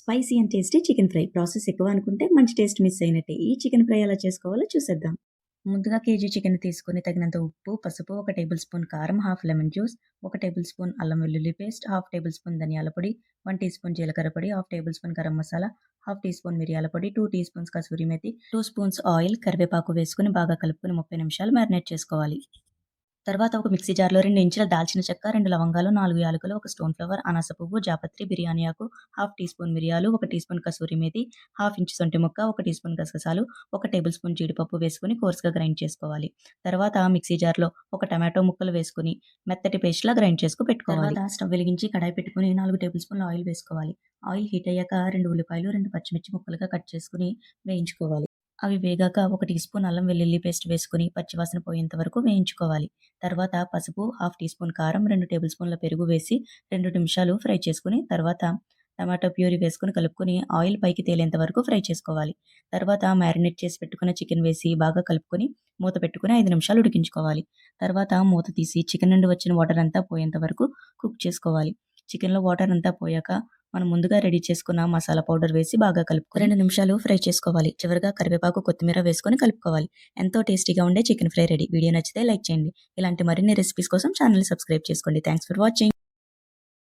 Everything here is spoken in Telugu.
Spicy and tasty chicken fry process ఎక్కువ అనుకుంటే మంచి టేస్ట్ మిస్ అయినట్టే. ఈ చికెన్ ఫ్రై ఎలా చేసుకోవాలో చూసేద్దాం. ముందుగా కేజీ చికెన్ తీసుకొని తగినంత ఉప్పు, పసుపు, 1 టేబుల్ స్పూన్ కారం, half lemon juice, 1 table spoon అల్లం వెల్లుల్లి పేస్ట్, హాఫ్ టేబుల్ స్పూన్ ధనియాల పొడి, 1 టీ స్పూన్ జీలకర్ర పొడి, half tablespoon garam masala, half teaspoon మిరియాల పొడి, 2 teaspoons kasuri methi, 2 spoons oil, కరివేపాకు వేసుకొని బాగా కలుపుకొని 30 నిమిషాలు మ్యారినేట్ చేసుకోవాలి. తర్వాత ఒక మిక్సీ జార్‌లో 2 ఇంచుల దాల్చిన చెక్క, 2 లవంగాలు, 4 యాలకులు, 1 స్టోన్ ఫ్లవర్, అనాస పువ్వు, జాపత్రి, బిర్యానీ ఆకు, హాఫ్ టీ స్పూన్ మిరియాలు, 1 teaspoon kasuri methi, half inch సొంటి ముక్క, 1 టీ స్పూన్ గసగసాలు, 1 టేబుల్ స్పూన్ జీడిపప్పు వేసుకొని కోర్స్‌గా గ్రైండ్ చేసుకోవాలి. తర్వాత మిక్సీ జార్‌లో ఒక టమాటో ముక్కలు వేసుకొని మెత్తటి పేస్ట్‌లా గ్రైండ్ చేసుకొని పెట్టుకోవాలి. తర్వాత స్టవ్ వెలిగించి కడాయి పెట్టుకొని 4 టేబుల్ స్పూన్ల ఆయిల్ వేసుకోవాలి. ఆయిల్ హీట్ అయ్యాక 2 ఉల్లిపాయలు, 2 పచ్చిమిర్చి ముక్కలుగా కట్ చేసుకొని వేయించుకోవాలి. అవి వేగాక 1 టీ స్పూన్ అల్లం వెల్లుల్లి పేస్ట్ వేసుకొని పచ్చివాసన పోయేంత వరకు వేయించుకోవాలి. తర్వాత పసుపు, హాఫ్ టీ స్పూన్ కారం, 2 టేబుల్ స్పూన్ల పెరుగు వేసి 2 నిమిషాలు ఫ్రై చేసుకొని తర్వాత టమాటో ప్యూరీ వేసుకొని కలుపుకొని ఆయిల్ పైకి తేలేంత వరకు ఫ్రై చేసుకోవాలి. తర్వాత మ్యారినేట్ చేసి పెట్టుకున్న చికెన్ వేసి బాగా కలుపుకొని మూత పెట్టుకొని 5 నిమిషాలు ఉడికించుకోవాలి. తర్వాత మూత తీసి చికెన్ నుండి వచ్చిన వాటర్ అంతా పోయేంత వరకు కుక్ చేసుకోవాలి. చికెన్‌లో వాటర్ అంతా పోయాక మనం ముందుగా రెడీ చేసుకున్న మసాలా పౌడర్ వేసి బాగా కలుపుకొని 2 నిమిషాలు ఫ్రై చేసుకోవాలి. చివరగా కరివేపాకు, కొత్తిమీర వేసుకొని కలుపుకోవాలి. ఎంతో టేస్టీగా ఉండే చికెన్ ఫ్రై రెడీ. వీడియో నచ్చితే లైక్ చేయండి. ఇలాంటి మరిన్ని రెసిపీస్ కోసం ఛానెల్‌ని సబ్స్క్రైబ్ చేసుకోండి. Thanks for watching.